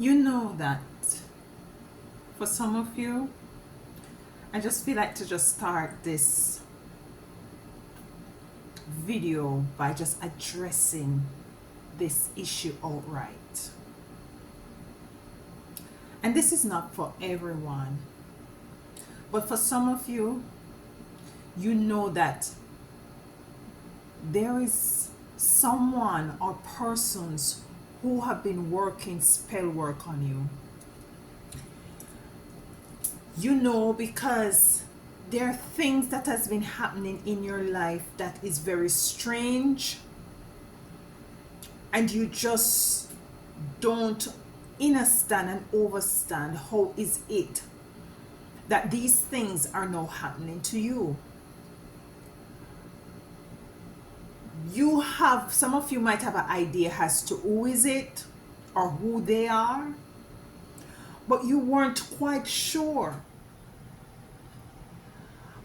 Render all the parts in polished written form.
You know that for some of you, I just feel like to just start this video by just addressing this issue outright. And this is not for everyone, but for some of you, you know that there is someone or persons who have been working spell work on you. You know, because there are things that has been happening in your life that is very strange, and you just don't understand and overstand how is it that these things are now happening to you. You have, some of you might have an idea as to who is it or who they are, but you weren't quite sure.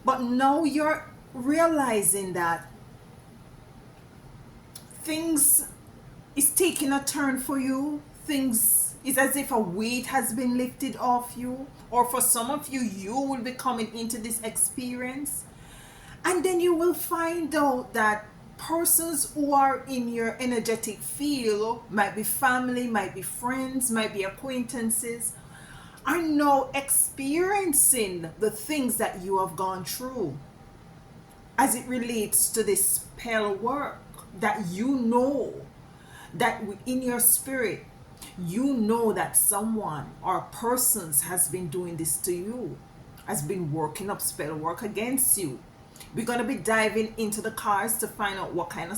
But now you're realizing that things is taking a turn for you. Things is as if a weight has been lifted off you, or for some of you, you will be coming into this experience, and then you will find out that persons who are in your energetic field, might be family, might be friends, might be acquaintances, are now experiencing the things that you have gone through as it relates to this spell work. That you know that in your spirit, you know that someone or persons has been doing this to you, has been working up spell work against you. We're going to be diving into the cards to find out what kind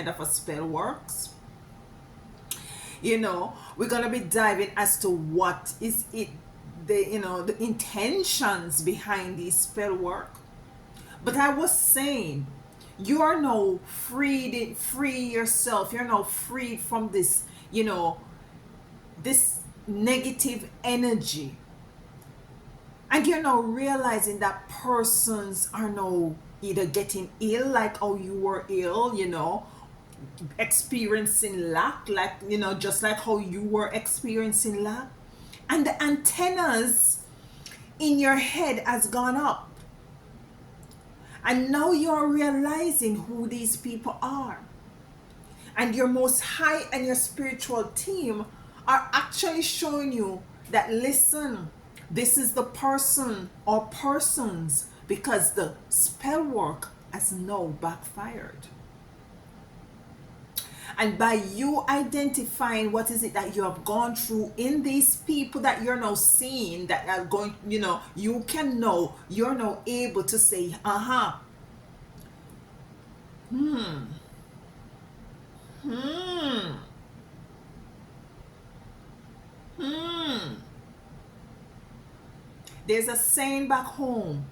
of a spell works. You know, we're going to be diving as to what is it, the intentions behind this spell work. But I was saying, you are now free yourself. You're now freed from this, this negative energy. And you're now realizing that persons are now either getting ill, like how you were ill, experiencing lack, like, just like how you were experiencing lack. And the antennas in your head has gone up. And now you're realizing who these people are. And your most high and your spiritual team are actually showing you that, listen, this is the person or persons, because the spell work has now backfired. And by you identifying what is it that you have gone through in these people that you're now seeing that are going, you can know, you're now able to say, There's a saying back home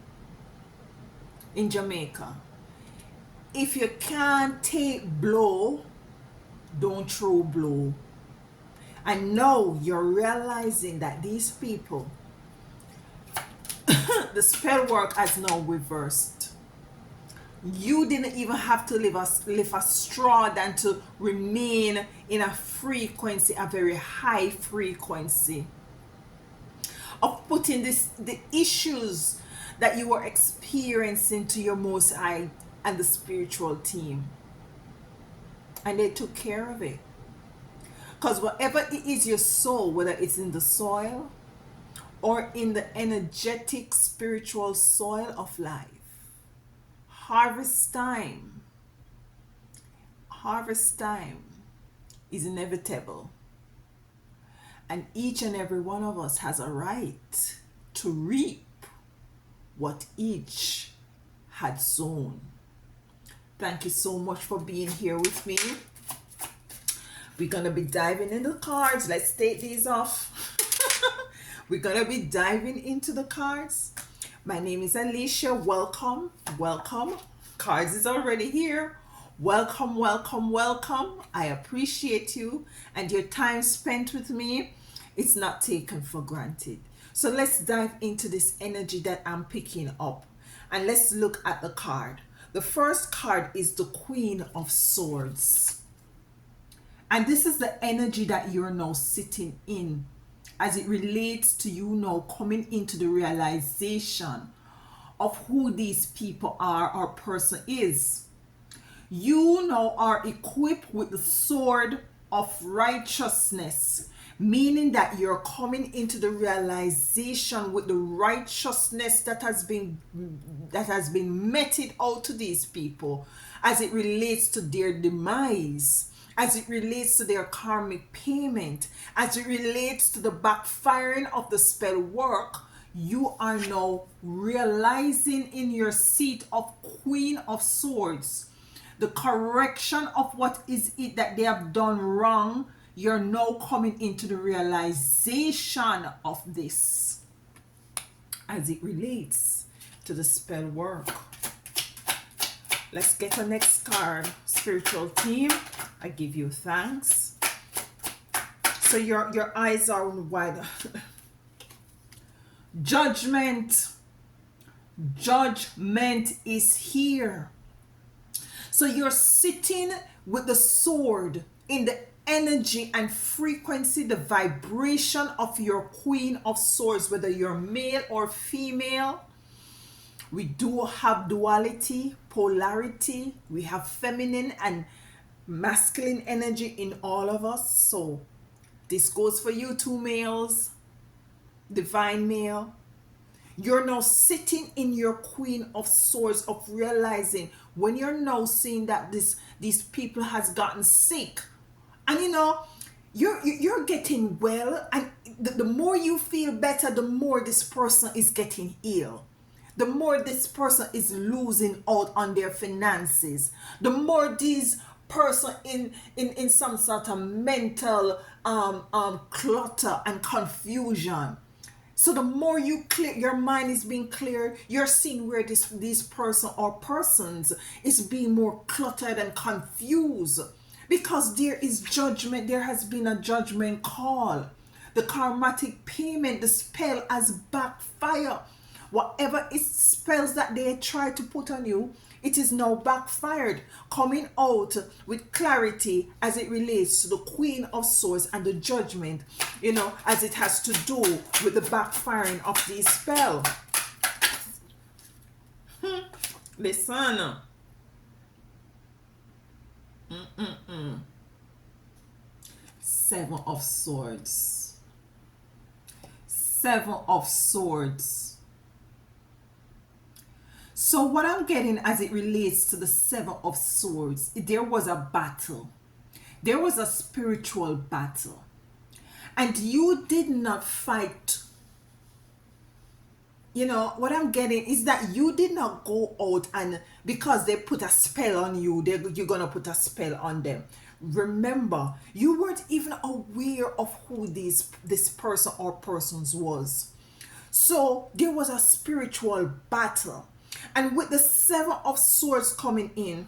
in Jamaica: if you can't take blow, don't throw blow. And now you're realizing that these people, the spell work has now reversed. You didn't even have to lift a straw than to remain in a frequency, a very high frequency of putting the issues that you were experiencing to your most high and the spiritual team. And they took care of it. Because whatever it is your soul, whether it's in the soil or in the energetic spiritual soil of life, harvest time is inevitable. And each and every one of us has a right to reap what each had sown. Thank you so much for being here with me. We're going to be diving in the cards. Let's take these off. We're going to be diving into the cards. My name is Alicia. Welcome. Cards is already here. Welcome. I appreciate you and your time spent with me. It's not taken for granted. So let's dive into this energy that I'm picking up, and let's look at the card. The first card is the Queen of Swords. And this is the energy that you're now sitting in as it relates to you now coming into the realization of who these people are or person is. You now are equipped with the sword of righteousness, meaning that you're coming into the realization with the righteousness that has been meted out to these people as it relates to their demise, as it relates to their karmic payment, as it relates to the backfiring of the spell work. You are now realizing in your seat of Queen of Swords the correction of what is it that they have done wrong. You're now coming into the realization of this as it relates to the spell work. Let's get the next card. Spiritual team, I give you thanks. So your eyes are wide. Judgment. Judgment is here. So you're sitting with the sword in the energy and frequency, the vibration of your Queen of Swords, whether you're male or female. We do have duality, polarity. We have feminine and masculine energy in all of us. So this goes for you two males, divine male. You're now sitting in your Queen of Swords of realizing when you're now seeing that these people has gotten sick, and you know you're getting well, and the more you feel better, the more this person is getting ill, the more this person is losing out on their finances, the more this person in some sort of mental clutter and confusion. So the more you clear, your mind is being clear, you're seeing where this person or persons is being more cluttered and confused. Because there is judgment, there has been a judgment call. The karmatic payment, the spell has backfired. Whatever it spells that they try to put on you, it is now backfired, coming out with clarity as it relates to the Queen of Swords and the judgment, you know, as it has to do with the backfiring of this spell. Listen. Seven of Swords. Seven of Swords. So what I'm getting as it relates to the Seven of Swords, there was a battle. There was a spiritual battle. And you did not fight. You know, what I'm getting is that you did not go out and because they put a spell on you, you're going to put a spell on them. Remember, you weren't even aware of who this person or persons was. So there was a spiritual battle. And with the Seven of Swords coming in,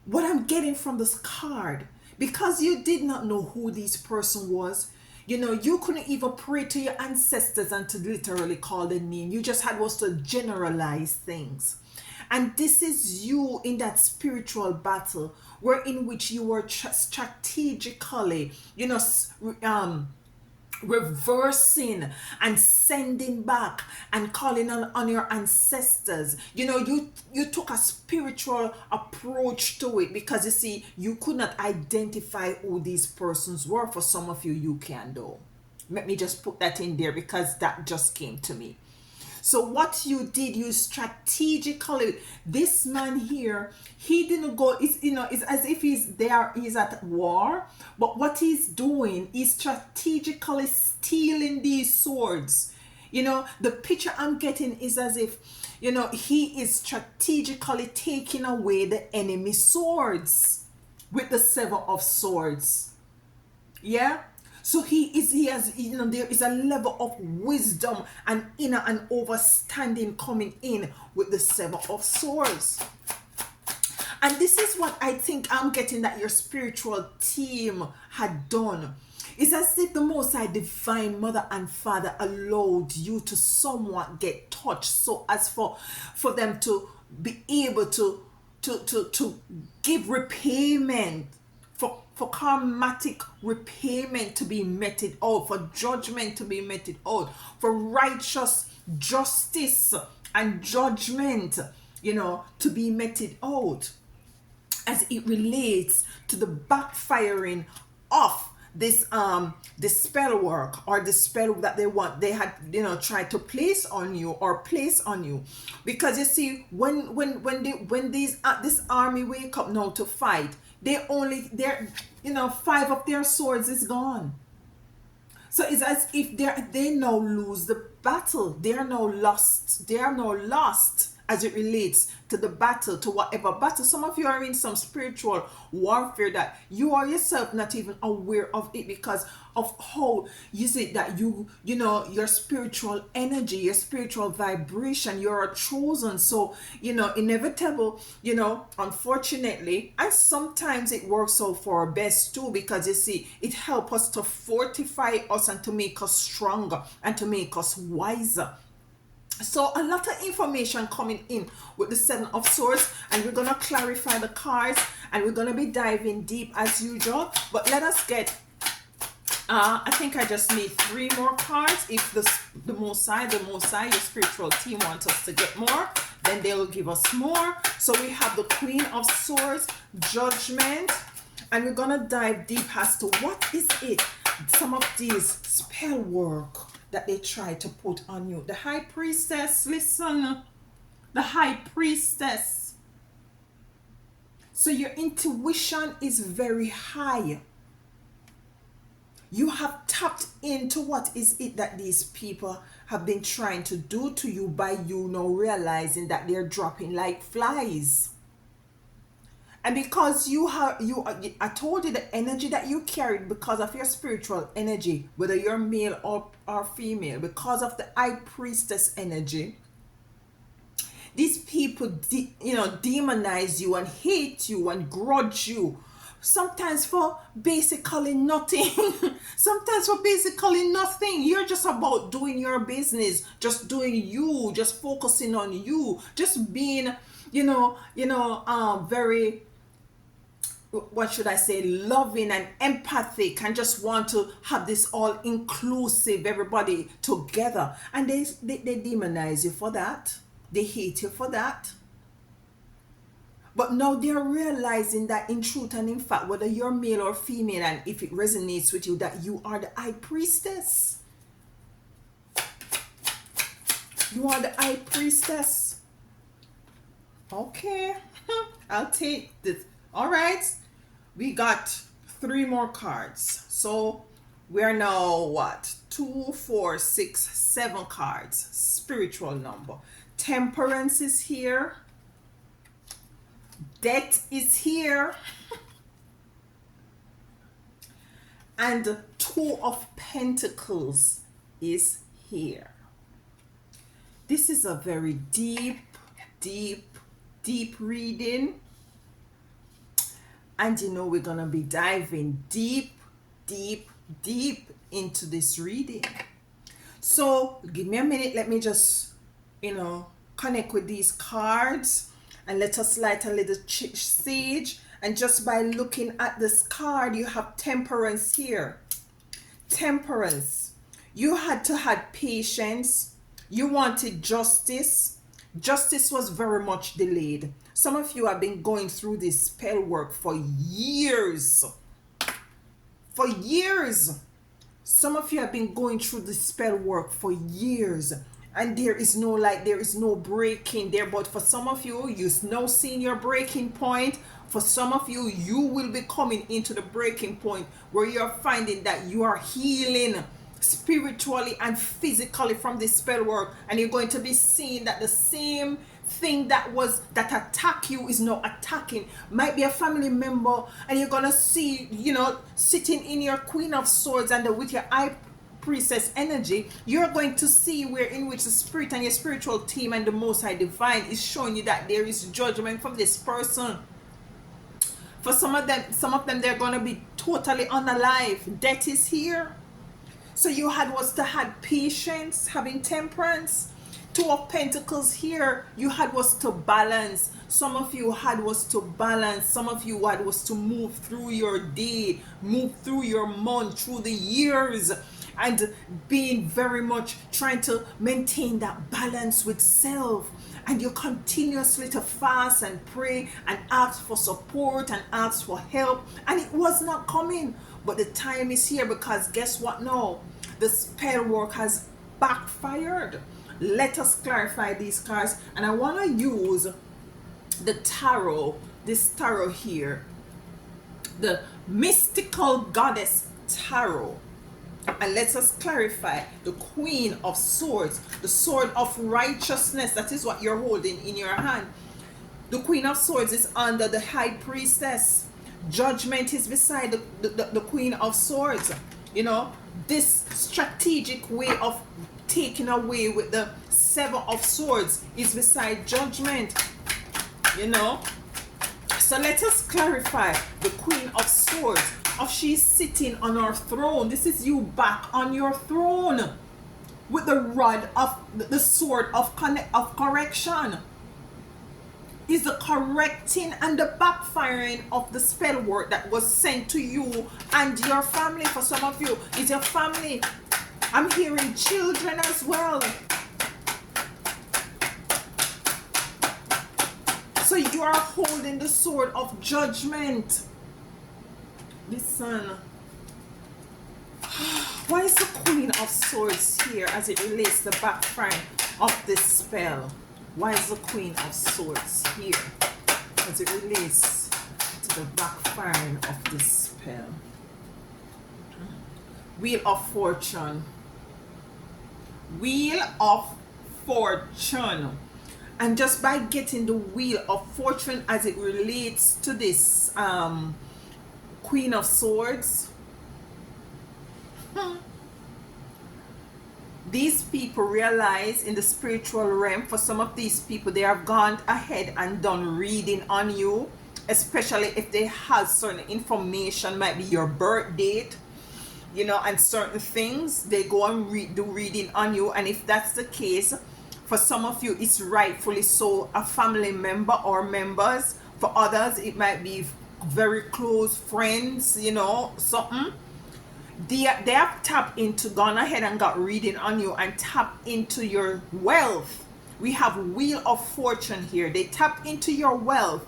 what I'm getting from this card, because you did not know who this person was, you know, you couldn't even pray to your ancestors and to literally call their name. You just had was to generalize things. And this is you in that spiritual battle, where in which you were strategically, you know, reversing and sending back and calling on your ancestors. You know, you took a spiritual approach to it, because you see, you could not identify who these persons were. For some of you, you can though. Let me just put that in there because that just came to me. So what you did, you strategically, this man here, he didn't go, it's, you know, it's as if he's at war, but what he's doing is strategically stealing these swords. You know, the picture I'm getting is as if, you know, he is strategically taking away the enemy swords with the Seven of Swords. Yeah. So he has, you know, there is a level of wisdom and inner and overstanding coming in with the Seven of Swords. And this is what I think I'm getting that your spiritual team had done. It's as if the Most High Divine Mother and Father allowed you to somewhat get touched, so as for them to be able to give repayment for karmatic repayment to be meted out, for judgment to be meted out, for righteous justice and judgment, to be meted out, as it relates to the backfiring of this spell work, or the spell that they had tried to place on you, because you see, when this army wake up now to fight, they're 5 of their swords is gone. So it's as if they now lose the battle. They are now lost as it relates to the battle, to whatever battle. Some of you are in some spiritual warfare that you are yourself not even aware of it, because of how you see that your spiritual energy, your spiritual vibration, you're a chosen. So inevitable, unfortunately, and sometimes it works out for our best too, because you see, it helps us to fortify us and to make us stronger and to make us wiser. So a lot of information coming in with the 7 of Swords, and we're going to clarify the cards, and we're going to be diving deep as usual. But let us get, I think I just need 3 more cards. If the Most High, your spiritual team wants us to get more, then they will give us more. So we have the Queen of Swords, Judgment, and we're going to dive deep as to what is it, some of these spell work that they try to put on you. The High Priestess, listen, the High Priestess. So your intuition is very high. You have tapped into what is it that these people have been trying to do to you, by you now realizing that they're dropping like flies. And because I told you the energy that you carried, because of your spiritual energy, whether you're male or female, because of the High Priestess energy, these people demonize you and hate you and grudge you, sometimes for basically nothing. You're just about doing your business, just doing you, just focusing on you, just being very, what should I say, loving and empathic, and just want to have this all inclusive, everybody together. And they demonize you for that. They hate you for that. But now they're realizing that in truth and in fact, whether you're male or female, and if it resonates with you, that you are the High Priestess. You are the High Priestess. Okay. I'll take this. All right. We got 3 more cards. So we're now what? 2, 4, 6, 7 cards. Spiritual number. Temperance is here. Death is here. And 2 of Pentacles is here. This is a very deep reading. And we're going to be diving deep into this reading. So give me a minute. Let me just, connect with these cards, and let us light a little sage. And just by looking at this card, you have Temperance here. Temperance. You had to have patience. You wanted justice. Justice was very much delayed. Some of you have been going through this spell work for years. For years. Some of you have been going through this spell work for years. And there is no breaking there. But for some of you, you've now seen your breaking point. For some of you, you will be coming into the breaking point where you're finding that you are healing spiritually and physically from this spell work. And you're going to be seeing that the same thing that attack you is not attacking. Might be a family member, and you're gonna see, sitting in your Queen of Swords and with your High Priestess energy, you're going to see where in which the spirit and your spiritual team and the Most High Divine is showing you that there is judgment from this person. For some of them, they're gonna be totally unalive. Death is here. So you was to have patience, having temperance. 2 of Pentacles here, you was to balance. Some of you had was to balance. Some of you had was to move through your day, move through your month, through the years, and being very much trying to maintain that balance with self. And you continuously to fast and pray and ask for support and ask for help, and it was not coming. But the time is here, because guess what now? The spell work has backfired. Let us clarify these cards, and I want to use the tarot, this tarot here, the mystical goddess tarot, and let us clarify the Queen of Swords, the sword of righteousness. That is what you're holding in your hand. The Queen of Swords is under the High Priestess. Judgment is beside the Queen of Swords. You know, this strategic way of taking away with the Seven of Swords is beside Judgment. You know, so let us clarify the Queen of Swords. Of she's sitting on her throne. This is you back on your throne with the rod of the sword of correction. Is the correcting and the backfiring of the spell work that was sent to you and your family. For some of you, it's your family. I'm hearing children as well. So you are holding the sword of judgment. Listen. Why is the Queen of Swords here as it relates to the backfiring of this spell? Why is the Queen of Swords here as it relates to the backfiring of this spell? Wheel of Fortune. Wheel of Fortune. And just by getting the Wheel of Fortune as it relates to this Queen of Swords, these people realize in the spiritual realm, for some of these people, they have gone ahead and done reading on you, especially if they have certain information, might be your birth date, you know, and certain things, they go and do reading on you. And if that's the case, for some of you, it's rightfully so a family member or members. For others, it might be very close friends, you know, something. They have tapped into, gone ahead and got reading on you and tapped into your wealth. We have Wheel of Fortune here. They tap into your wealth,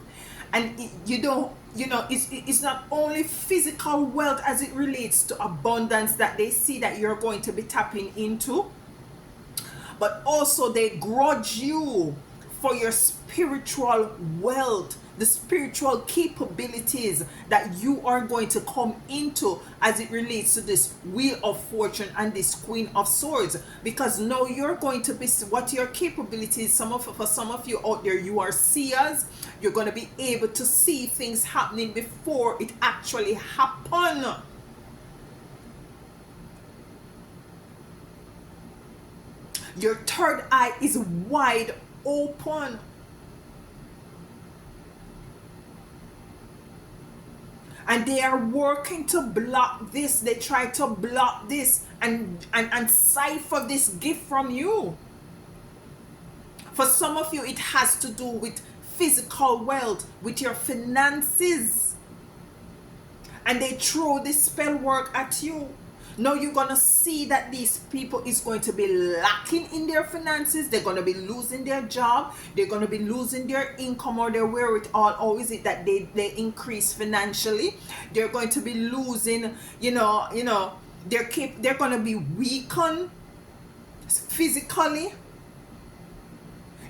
and it's not only physical wealth as it relates to abundance that they see that you're going to be tapping into, but also they grudge you for your spiritual wealth, the spiritual capabilities that you are going to come into as it relates to this Wheel of Fortune and this Queen of Swords. Because now you're going to be, what your capabilities, for some of you out there, you are seers. You're going to be able to see things happening before it actually happen. Your third eye is wide open. And they are working to block this. They try to block this and cipher this gift from you. For some of you, it has to do with physical wealth, with your finances. And they throw this spell work at you. Now you're going to see that these people is going to be lacking in their finances. They're going to be losing their job. They're going to be losing their income or their wherewithal. Or is it that they increase financially? They're going to be losing, they're going to be weakened physically.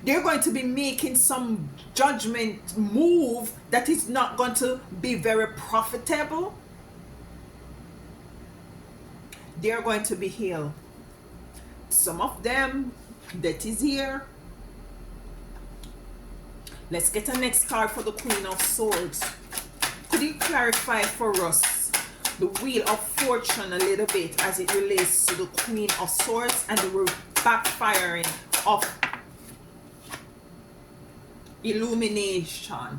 They're going to be making some judgment move that is not going to be very profitable. They're going to be healed. Some of them, that is here. Let's get a next card for the Queen of Swords. Could you clarify for us the Wheel of Fortune a little bit as it relates to the Queen of Swords and the backfiring of illumination?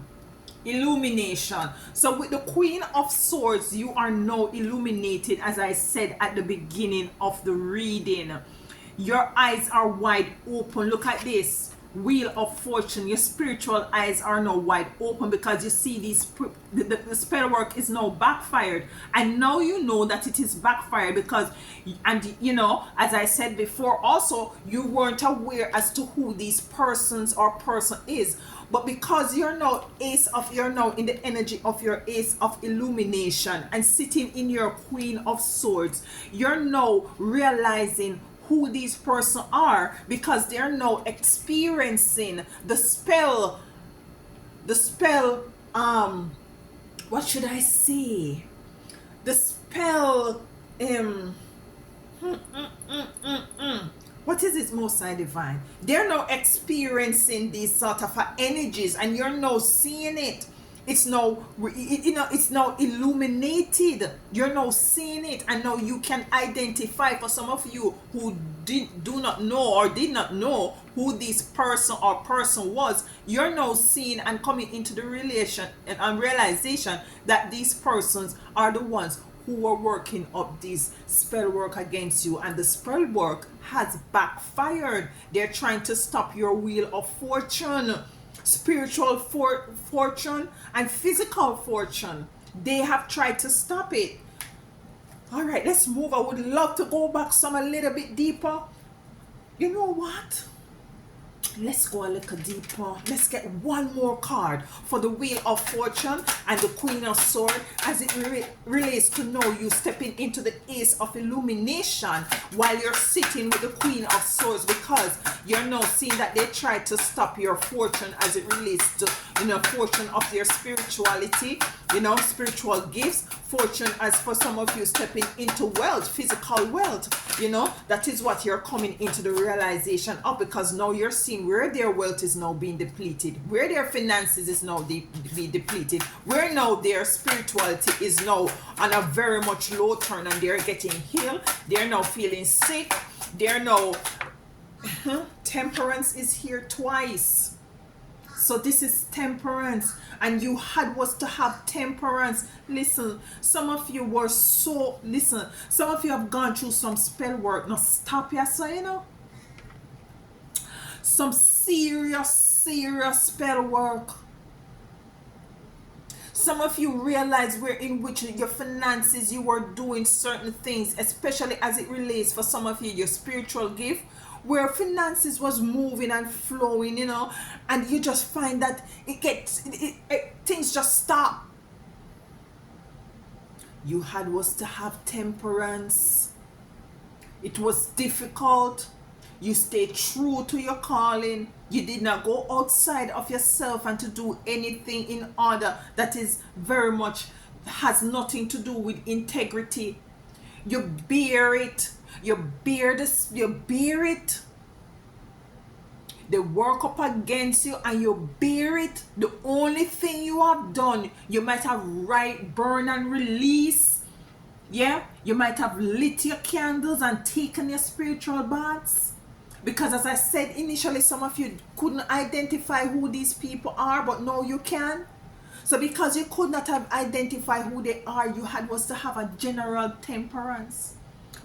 So with the Queen of Swords, you are now illuminated, as I said at the beginning of the reading. Your eyes are wide open. Look at this. wheel of fortune, your spiritual eyes are now wide open because you see the spell work is now backfired, and now you know that it is backfired because, and you know, as I said before, also you weren't aware as to who these persons or person is, but because you're now you're now in the energy of your ace of illumination and sitting in your queen of swords, you're now realizing who these person are because they're now experiencing the spell what should I say, the spell what is it, most high divine, they're now experiencing these sort of energies and you're now seeing it. It's now it's now illuminated, you're now seeing it, and now you can identify. For some of you who do not know or did not know who this person or person was, you're now seeing and coming into the relation and realization that these persons are the ones who are working up this spell work against you, and the spell work has backfired. They're trying to stop your wheel of fortune, spiritual fortune and physical fortune. They have tried to stop it. All right, let's move. I would love to go back some a little bit deeper. You know what? Let's go a little deeper. Let's get one more card for the Wheel of Fortune and the Queen of Swords as it relates to know you stepping into the Ace of Illumination while you're sitting with the Queen of Swords, because you're now seeing that they tried to stop your fortune as it relates to, fortune of your spirituality, spiritual gifts, fortune as for some of you stepping into wealth, physical wealth, that is what you're coming into the realization of, because now you're seeing where their wealth is now being depleted, where their finances is now being depleted, where now their spirituality is now on a very much low turn, and they're getting healed, they're now feeling sick, they're now temperance is here twice. So this is temperance, and you was to have temperance. Listen, some of you some of you have gone through some spell work. Now stop here, so some serious spell work. Some of you realize where in which your finances, you were doing certain things, especially as it relates for some of you, your spiritual gift, where finances was moving and flowing, and you just find that things just stop. You was to have temperance. It was difficult. You stayed true to your calling. You did not go outside of yourself and to do anything in order that is very much has nothing to do with integrity. You bear it. You bear this. You bear it. They work up against you and you bear it. The only thing you have done, you might have burn and release. Yeah, you might have lit your candles and taken your spiritual baths. Because as I said initially, some of you couldn't identify who these people are, but now you can. So because you could not have identified who they are, you was to have a general temperance.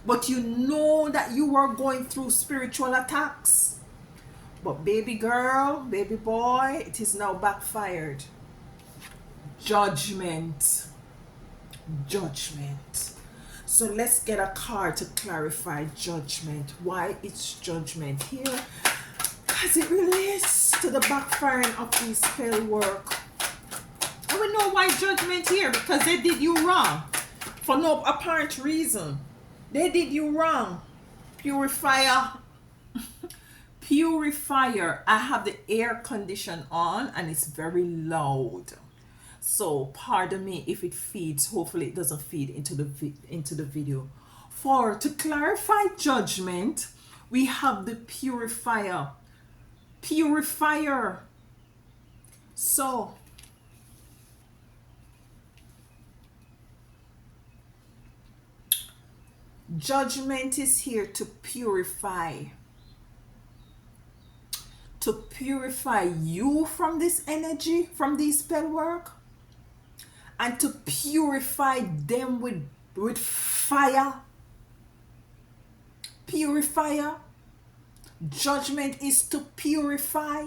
But you know that you were going through spiritual attacks. But baby girl, baby boy, it is now backfired. Judgment. So let's get a card to clarify judgment. Why it's judgment here? As it relates to the backfiring of this spell work. And we know why judgment here, because they did you wrong. For no apparent reason. They did you wrong. Purifier. I have the air condition on and it's very loud. So pardon me if it feeds. Hopefully it doesn't feed into the video. To clarify judgment, we have the purifier. So judgment is here to purify. To purify you from this energy, from this spell work, and to purify them with fire. Purifier. Judgment is to purify.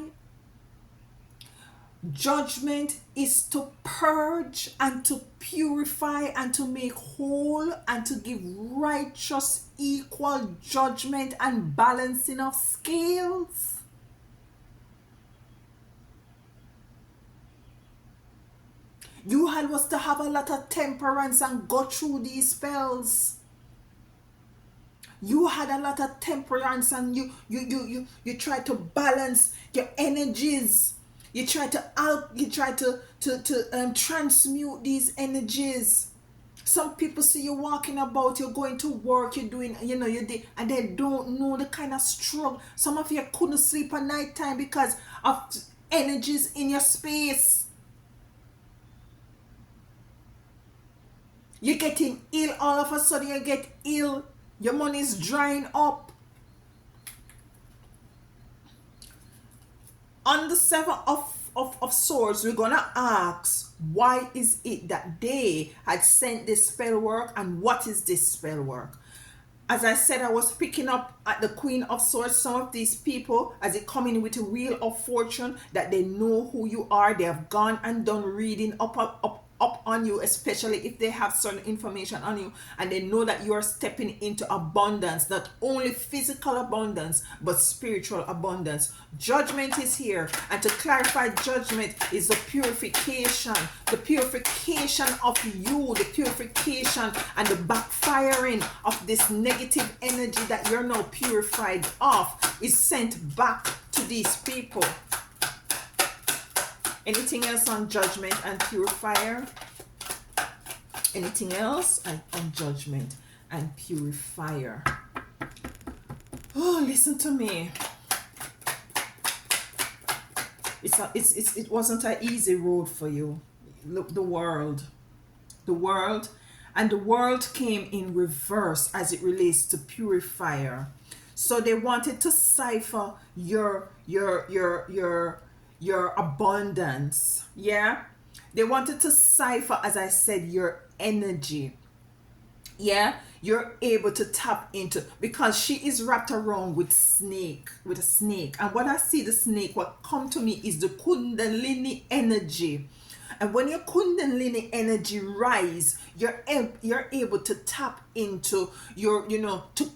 Judgment is to purge and to purify and to make whole and to give righteous, equal judgment and balancing of scales. You had was to have a lot of temperance and go through these spells. You had a lot of temperance and you try to balance your energies. You try to transmute these energies. Some people see you walking about, you're going to work, you're doing, you did, and they don't know the kind of struggle. Some of you couldn't sleep at night time because of energies in your space. You're getting ill all of a sudden, you get ill. Your money is drying up. On the Seven of Swords, we're gonna ask, why is it that they had sent this spell work, and what is this spell work? As I said, I was picking up at the Queen of Swords. Some of these people, as they come in with a Wheel of Fortune, that they know who you are. They have gone and done reading up on you, especially if they have certain information on you, and they know that you are stepping into abundance, not only physical abundance but spiritual abundance. Judgment is here, and to clarify, judgment is the purification of you, the purification and the backfiring of this negative energy that you're now purified of is sent back to these people. Anything else on judgment and purifier? Anything else on judgment and purifier? Oh, listen to me. It wasn't an easy road for you. Look, the world came in reverse as it relates to purifier. So they wanted to cipher your abundance. Yeah, they wanted to cipher, as I said, your energy. Yeah, you're able to tap into, because she is wrapped around with a snake, and what I see, the snake, what come to me is the Kundalini energy. And when your Kundalini energy rise, you're able to tap into your, to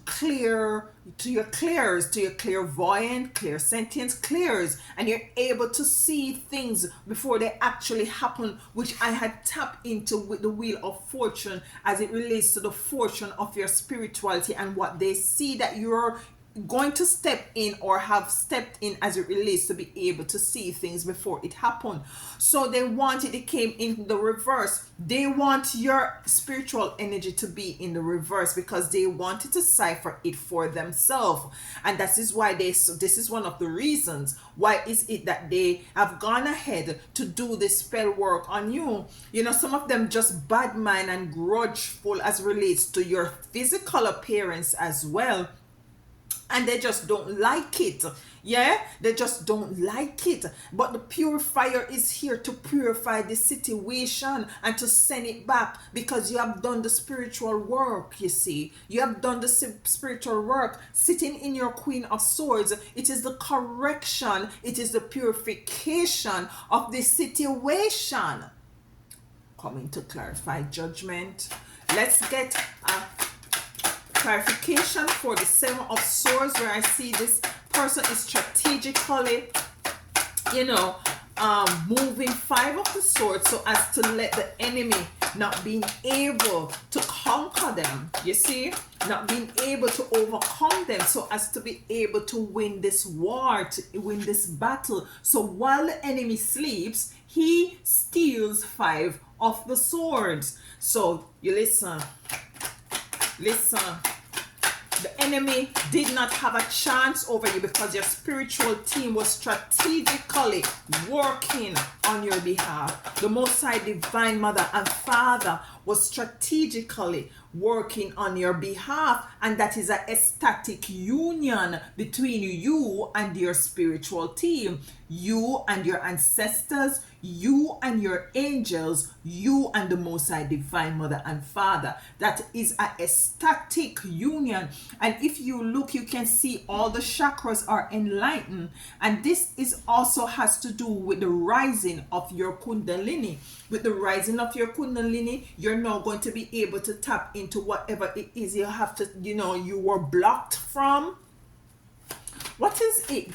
your clairvoyant, clairsentience, clairs, and you're able to see things before they actually happen, which I had tapped into with the Wheel of Fortune as it relates to the fortune of your spirituality and what they see that you're going to step in or have stepped in as it relates to be able to see things before it happened. So it came in the reverse. They want your spiritual energy to be in the reverse because they wanted to cipher it for themselves. And that is why this is one of the reasons why is it that they have gone ahead to do this spell work on you. Some of them just bad mind and grudgeful as relates to your physical appearance as well. And they just don't like it. Yeah, they just don't like it. But the purifier is here to purify the situation and to send it back, because you have done the spiritual work. You see, you have done the spiritual work sitting in your Queen of Swords. It is the correction, it is the purification of the situation. Coming to clarify judgment. Let's get clarification for the Seven of Swords, where I see this person is strategically, moving Five of the Swords so as to let the enemy not being able to conquer them. You see, not being able to overcome them so as to be able to win this war, to win this battle. So while the enemy sleeps, he steals Five of the Swords. So you listen. The enemy did not have a chance over you because your spiritual team was strategically working on your behalf. The Most High Divine Mother and Father was strategically working on your behalf, and that is an ecstatic union between you and your spiritual team, you and your ancestors, you and your angels, you and the Most High Divine Mother and Father. That is a ecstatic union. And if you look, you can see all the chakras are enlightened. And this is also has to do with the rising of your Kundalini. With the rising of your Kundalini, you're now going to be able to tap into whatever it is you have to, you were blocked from. What is it?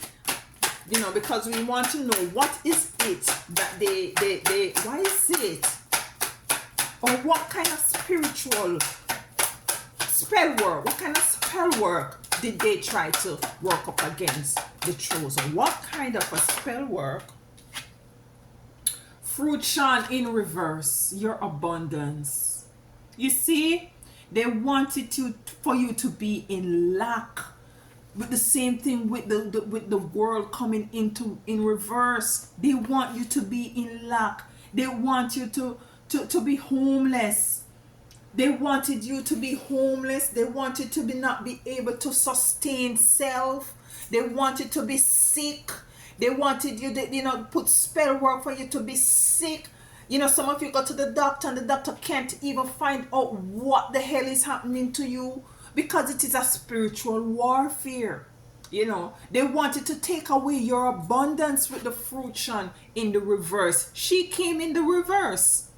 Because we want to know what is it that they why is it? Or what kind of spiritual spell work, what kind of spell work did they try to work up against the chosen? What kind of a spell work? Fruition in reverse, your abundance. You see, they wanted for you to be in lack. But the same thing with the world coming in reverse. They want you to be in lack. They want you to be homeless. They wanted you to be homeless. They wanted to not be able to sustain self. They wanted to be sick. They wanted you to, put spell work for you to be sick. Some of you go to the doctor and the doctor can't even find out what the hell is happening to you, because it is a spiritual warfare. They wanted to take away your abundance with the fruition in the reverse. She came in the reverse.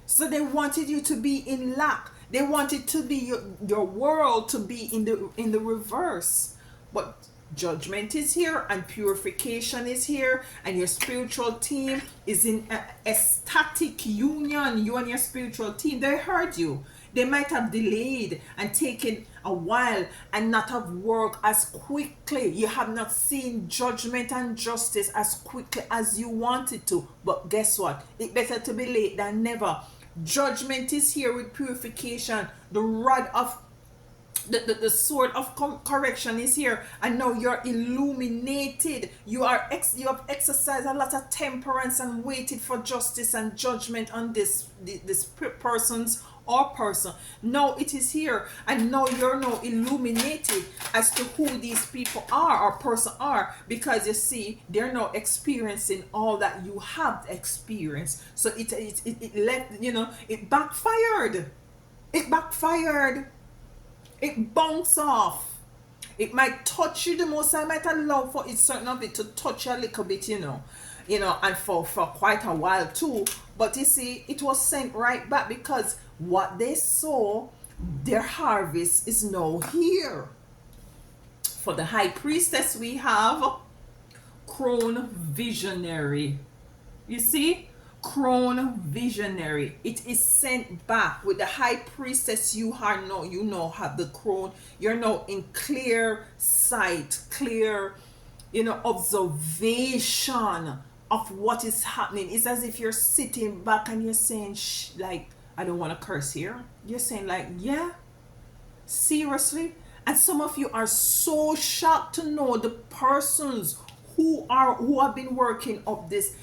So they wanted you to be in lack. They wanted to be your world to be in the reverse. But judgment is here and purification is here, and your spiritual team is in a ecstatic union. You and your spiritual team, they heard you. They might have delayed and taken a while and not have worked as quickly. You have not seen judgment and justice as quickly as you wanted to. But guess what? It's better to be late than never. Judgment is here with purification. The rod of the sword of correction is here, and now you're illuminated. You have exercised a lot of temperance and waited for justice and judgment on this person's or person. Now it is here, and now you're now illuminated as to who these people are or person are, because you see they're now experiencing all that you have experienced. So it left, it backfired. It bounced off. It might touch you the most. I might allow for it, certain of it to touch you a little bit, and for quite a while too. But you see, it was sent right back, because what they saw, their harvest is now here. For the high priestess, we have crone visionary. You see? Crone visionary. It is sent back. With the high priestess, you now have the crone. You're now in clear sight, clear observation of what is happening. It's as if you're sitting back and you're saying, like, I don't want to curse here. You're saying, like, yeah, seriously. And some of you are so shocked to know the persons who have been working up this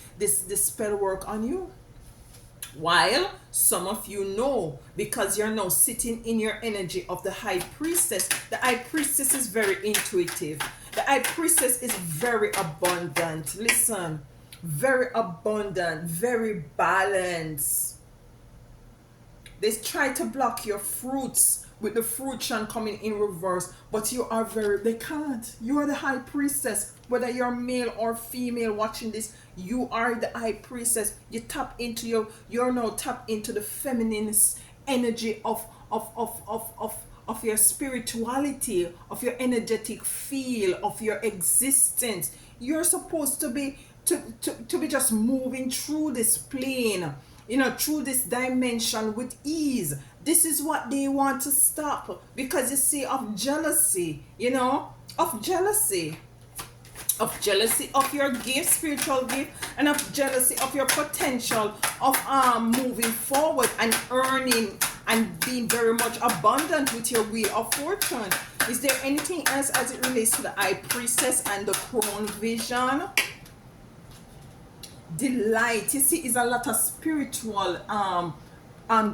spell work on you, while some of you know, because you're now sitting in your energy of the high priestess. The high priestess is very intuitive. The high priestess is very abundant. Listen, very abundant, very balanced. They try to block your fruits with the fruition coming in reverse, but they can't. You are the high priestess. Whether you're male or female watching this, you are the high priestess. You tap into you're now tapped into the feminine energy of your spirituality, of your energetic feel, of your existence. You're supposed to be just moving through this plane, through this dimension with ease. This is what they want to stop, because you see, of jealousy, of jealousy of your gift, spiritual gift, and of jealousy of your potential of moving forward and earning and being very much abundant with your wheel of fortune. Is there anything else as it relates to the high priestess and the crone vision? Delight, you see, is a lot of spiritual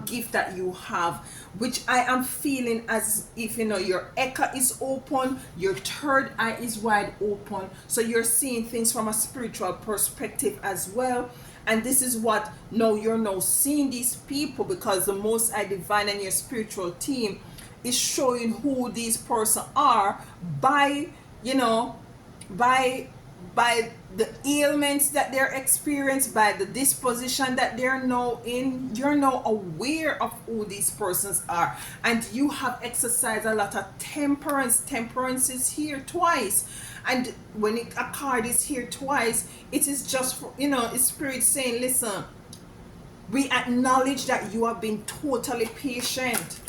gift that you have, which I am feeling as if your eka is open, your third eye is wide open, so you're seeing things from a spiritual perspective as well. And this is what now you're now seeing these people, because the Most High Divine and your spiritual team is showing who these persons are by, you know, by the ailments that they're experiencing, by the disposition that they're now in. You're now aware of who these persons are, and you have exercised a lot of temperance. Temperance is here twice, and when a card is here twice, it is just for, you know, it's spirit saying, listen, we acknowledge that you have been totally patient.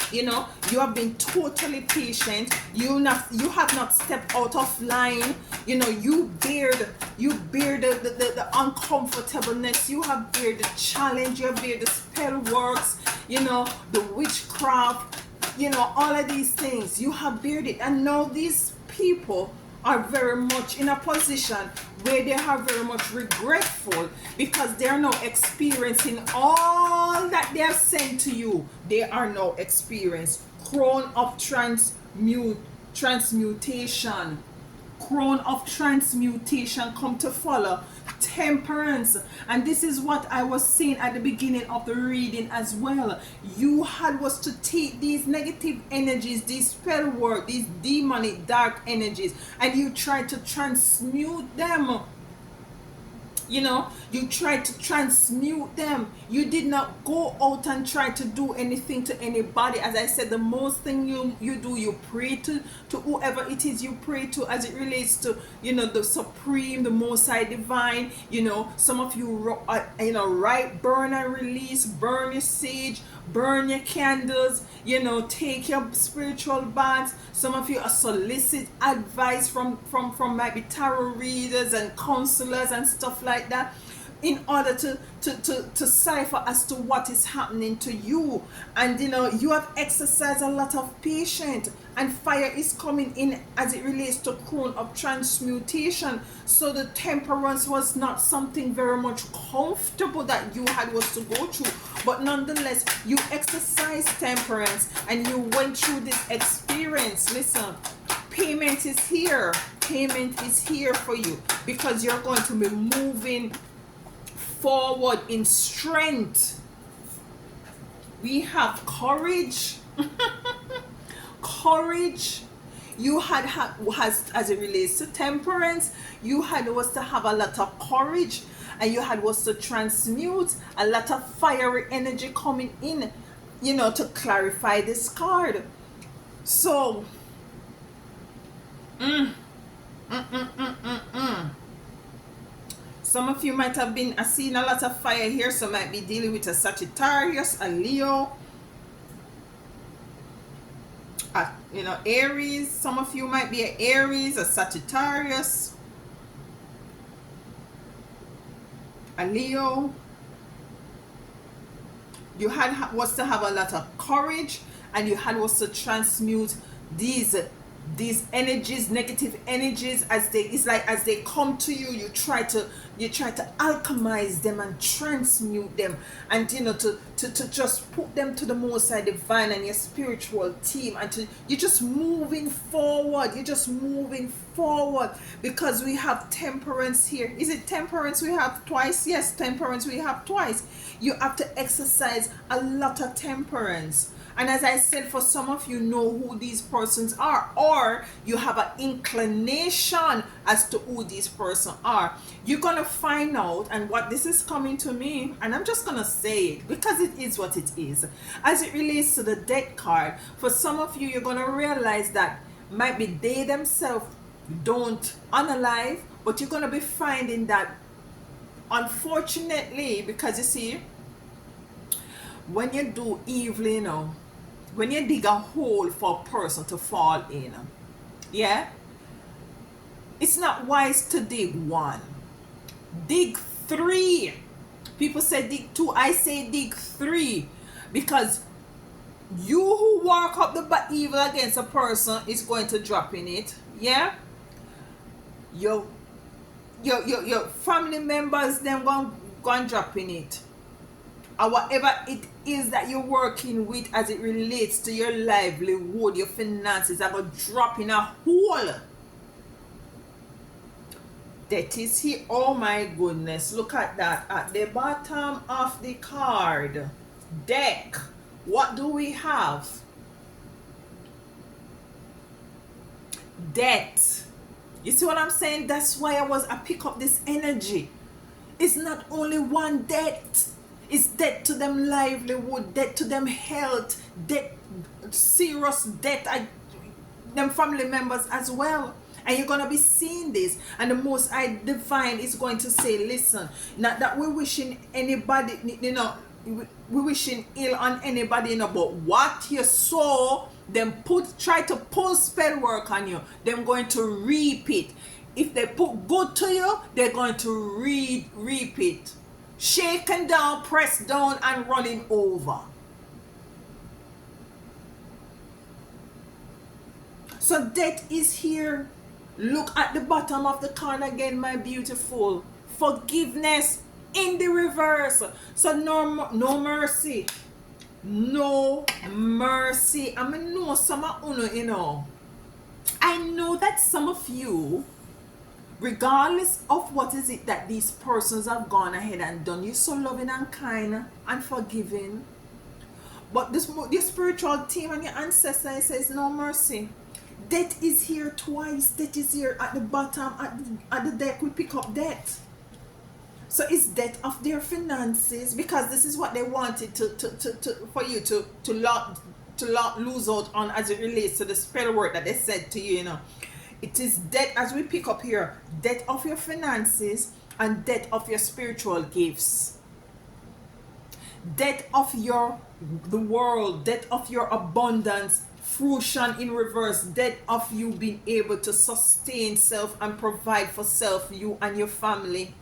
You know, you have been totally patient. You have not stepped out of line. You know, you bear the uncomfortableness. You have bear the challenge. You have bear the spell works. You know, the witchcraft. You know, all of these things. You have bared it. And now these people are very much in a position where they are very much regretful, because they are now experiencing all that they have sent to you. They are now experiencing crown of transmutation. Crown of transmutation come to follow temperance. And this is what I was saying at the beginning of the reading as well. You had was to take these negative energies, these spell work, these demonic dark energies, and you try to transmute them. You know, you tried to transmute them. You did not go out and try to do anything to anybody. As I said, the most thing you do, you pray to whoever it is you pray to, as it relates to, you know, the Supreme, the Most High Divine. You know, some of you, you know, write, burn and release, burn your sage, burn your candles, you know, take your spiritual baths. Some of you solicit advice from maybe tarot readers and counselors and stuff like that, in order to cipher as to what is happening to you. And you know, you have exercised a lot of patience, and fire is coming in as it relates to crown of transmutation. So the temperance was not something very much comfortable that you had was to go through, but nonetheless you exercised temperance and you went through this experience. Listen, payment is here. Payment is here for you, because you're going to be moving forward in strength. We have courage. Courage. You has, as it relates to temperance, you had was to have a lot of courage, and you had was to transmute a lot of fiery energy coming in, you know, to clarify this card. So some of you might have been seeing a lot of fire here. Some might be dealing with a Sagittarius, a Leo, you know, Aries. Some of you might be an Aries, a Sagittarius, a Leo. You had was to have a lot of courage, and you had was to transmute these energies, negative energies, as they come to you. You try to alchemize them and transmute them, and you know, to just put them to the Most High Divine and your spiritual team, and you're just moving forward. You're just moving forward, because we have temperance here. Is it temperance we have twice? Yes, temperance we have twice. You have to exercise a lot of temperance. And as I said, for some of you know who these persons are, or you have an inclination as to who these persons are. You're going to find out, and what this is coming to me, and I'm just going to say it because it is what it is. As it relates to the death card, for some of you, you're going to realize that might be they themselves don't unalive, but you're going to be finding that, unfortunately, because you see, when you do evil, you know, when you dig a hole for a person to fall in, yeah, it's not wise to dig one. Dig three. People say dig two. I say dig three, because you who walk up the evil against a person is going to drop in it. Yeah, your family members then go and drop in it, or whatever it is that you're working with as it relates to your livelihood, your finances, are going to drop in a hole. That is here. Oh my goodness. Look at that. At the bottom of the card deck, what do we have? Debt. You see what I'm saying? That's why I pick up this energy. It's not only one debt. It's debt to them livelihood, debt to them health, debt, serious debt, them family members as well. And you're gonna be seeing this, and the Most High Divine is going to say, listen, not that we're wishing anybody, we're wishing ill on anybody, but what you sow, them try to pull spell work on you, them going to reap it. If they put good to you, they're going to reap it. Shaken down, pressed down, and running over. So death is here. Look at the bottom of the card again, my beautiful. Forgiveness in the reverse. So no mercy. No mercy. I mean, no, some of you, I know that some of you, regardless of what is it that these persons have gone ahead and done, you're so loving and kind and forgiving. But this spiritual team and your ancestor says no mercy. Death is here twice. Death is here at the bottom. At the deck we pick up death. So it's death of their finances, because this is what they wanted for you to lose out on as it relates to the spell work that they said to you, It is death, as we pick up here, death of your finances and death of your spiritual gifts. Death of the world, death of your abundance, fruition in reverse, death of you being able to sustain self and provide for self, you and your family.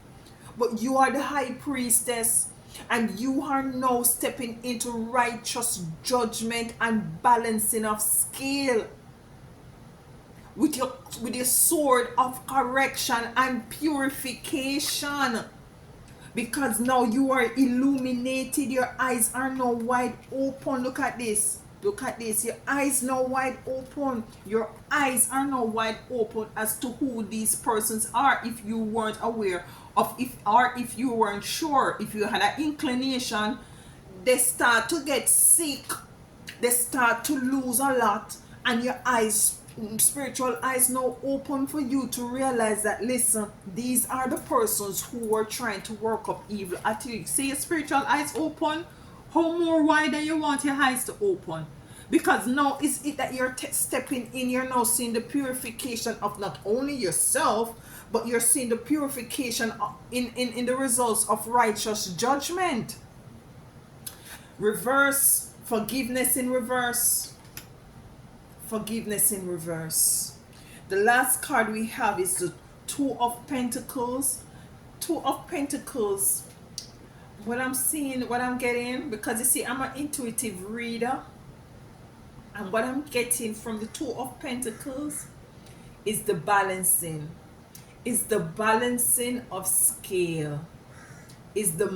But you are the high priestess, and you are now stepping into righteous judgment and balancing of scale with your sword of correction and purification, because now you are illuminated. Your eyes are now wide open. Look at this. Your eyes now wide open. Your eyes are now wide open as to who these persons are, if you weren't aware of, if you weren't sure, if you had an inclination. They start to get sick, they start to lose a lot, and your eyes, spiritual eyes, now open for you to realize that, listen, these are the persons who are trying to work up evil at you. See your spiritual eyes open. How more wider you want your eyes to open? Because now is it that you're stepping in, you're now seeing the purification of not only yourself, but you're seeing the purification in the results of righteous judgment. Reverse, forgiveness in reverse. Forgiveness in reverse. The last card we have is the Two of Pentacles. Two of Pentacles. What I'm seeing, what I'm getting, because you see, I'm an intuitive reader, and what I'm getting from the Two of Pentacles is the balancing. Is the balancing of scale. Is the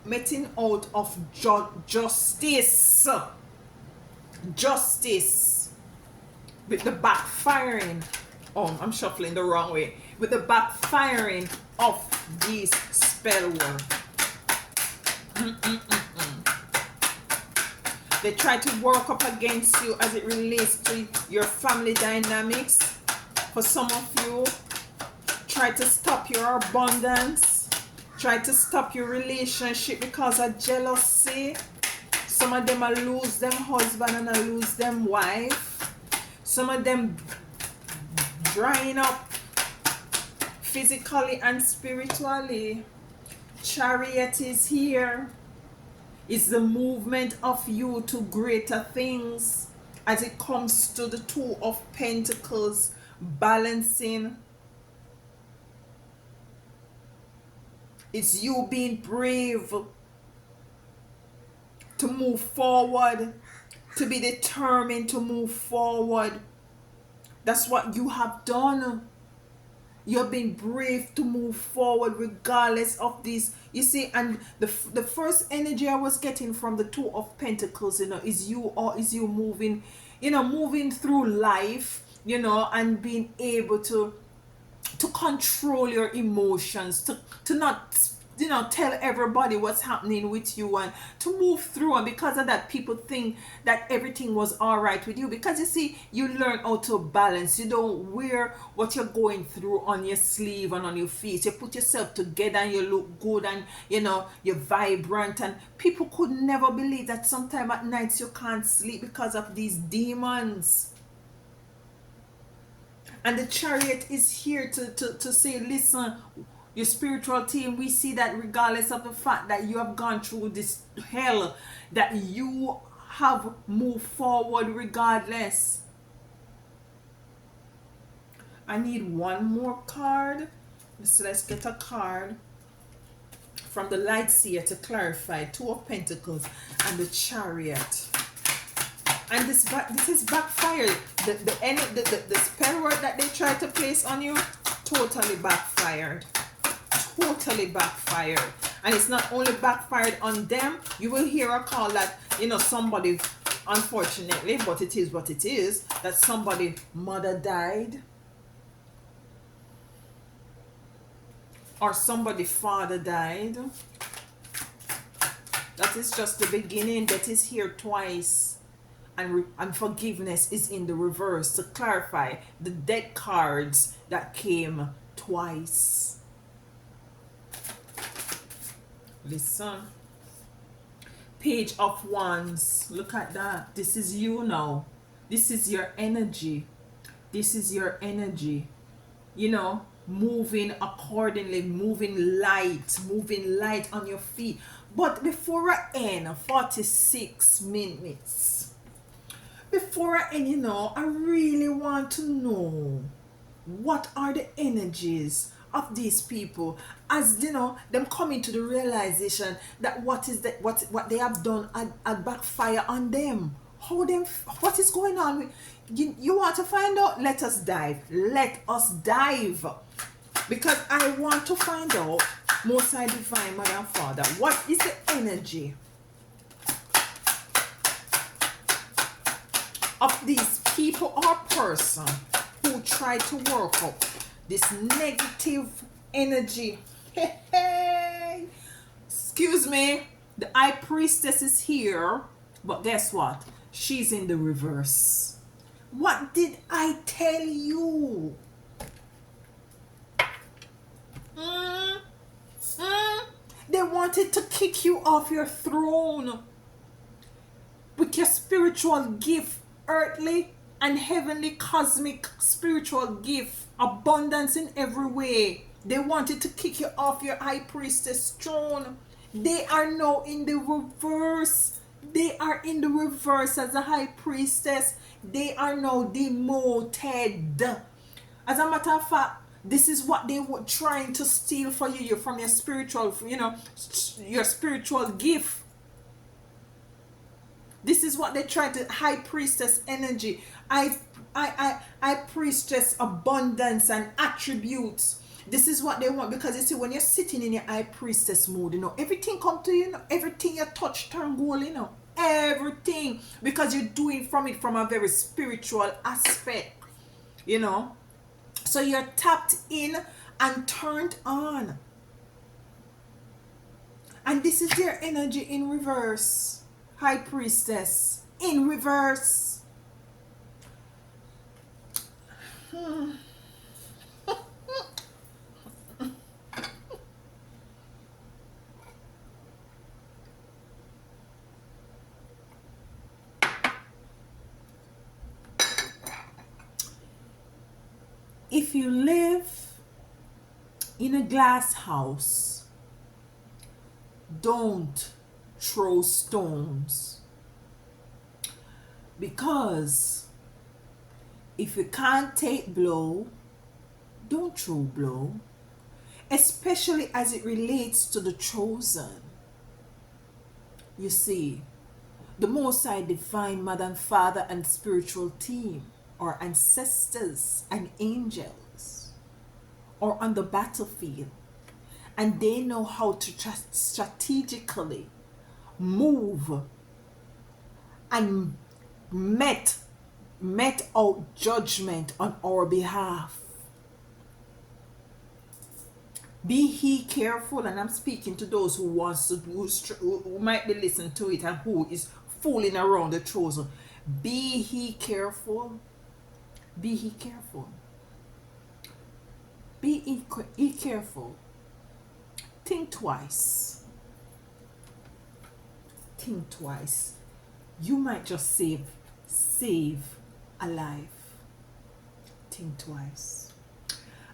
meting out of justice. Justice. With the backfiring. Oh, I'm shuffling the wrong way. With the backfiring of these spell work. They try to work up against you as it relates to your family dynamics. For some of you, try to stop your abundance, try to stop your relationship because of jealousy. Some of them will lose them husband and will lose them wife. Some of them drying up physically and spiritually. Chariot is here. It's the movement of you to greater things as it comes to the Two of Pentacles, balancing. It's you being brave to move forward, to be determined to move forward. That's what you have done. You've been brave to move forward regardless of this. You see, and the first energy I was getting from the Two of Pentacles, is you moving, moving through life, and being able to to control your emotions, to not, tell everybody what's happening with you, and to move through. And because of that, people think that everything was all right with you, because you see, you learn how to balance. You don't wear what you're going through on your sleeve and on your face. You put yourself together and you look good, and you're vibrant. And people could never believe that sometime at nights you can't sleep because of these demons. And the chariot is here to say, listen, your spiritual team, we see that regardless of the fact that you have gone through this hell, that you have moved forward regardless. I need one more card. So let's get a card from the light seer to clarify. Two of Pentacles and the chariot. And this is backfired. The spell word that they tried to place on you, totally backfired. Totally backfired. And it's not only backfired on them. You will hear a call that, somebody, unfortunately, but it is what it is, that somebody mother died, or somebody father died. That is just the beginning. That is here twice. And forgiveness is in the reverse, to clarify the deck cards that came twice. Listen. Page of Wands. Look at that. This is you now. This is your energy. This is your energy. Moving accordingly, moving light on your feet. But before I end, 46 minutes. Before I end, I really want to know, what are the energies of these people, as them coming to the realization that what they have done had backfire on them. What is going on with you? Want to find out? Let us dive. Because I want to find out, Most High Divine Mother and Father, what is the energy of these people or person who try to work up this negative energy. Hey, excuse me, the High Priestess is here, but guess what? She's in the reverse. What did I tell you? They wanted to kick you off your throne with your spiritual gift, earthly and heavenly, cosmic spiritual gift, abundance in every way. They wanted to kick you off your High Priestess throne. They are now in the reverse. They are in the reverse as a High Priestess. They are now demoted. As a matter of fact, this is what they were trying to steal for you from your spiritual, your spiritual gift. This is what they try to, High Priestess energy. I Priestess abundance and attributes. This is what they want, because you see, when you're sitting in your High Priestess mode, everything come to you, everything you touch turn gold, everything, because you're doing from a very spiritual aspect, so you're tapped in and turned on. And this is their energy in reverse. High Priestess in reverse. If you live in a glass house, don't throw stones, because if you can't take blow, don't throw blow, especially as it relates to the chosen. You see, the Most High Divine Mother and Father and spiritual team, or ancestors and angels, are on the battlefield, and they know how to strategically move and met out judgment on our behalf. Be he careful, and I'm speaking to those who wants to who might be listening to it and who is fooling around the chosen. Be he careful. Be he careful. Be careful. Think twice. Think twice. You might just save a life. Think twice.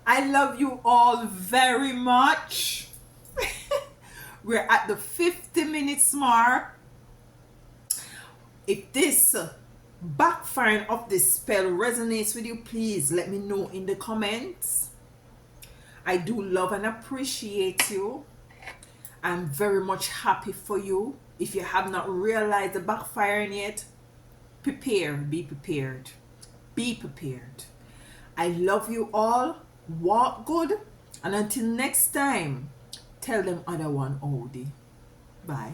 I love you all very much. We're at the 50 minutes mark. If this backfiring of this spell resonates with you, please let me know in the comments. I do love and appreciate you. I'm very much happy for you. If you have not realized the backfiring yet, prepare. Be prepared. Be prepared. I love you all. Walk good. And until next time, tell them other one Odie. Bye.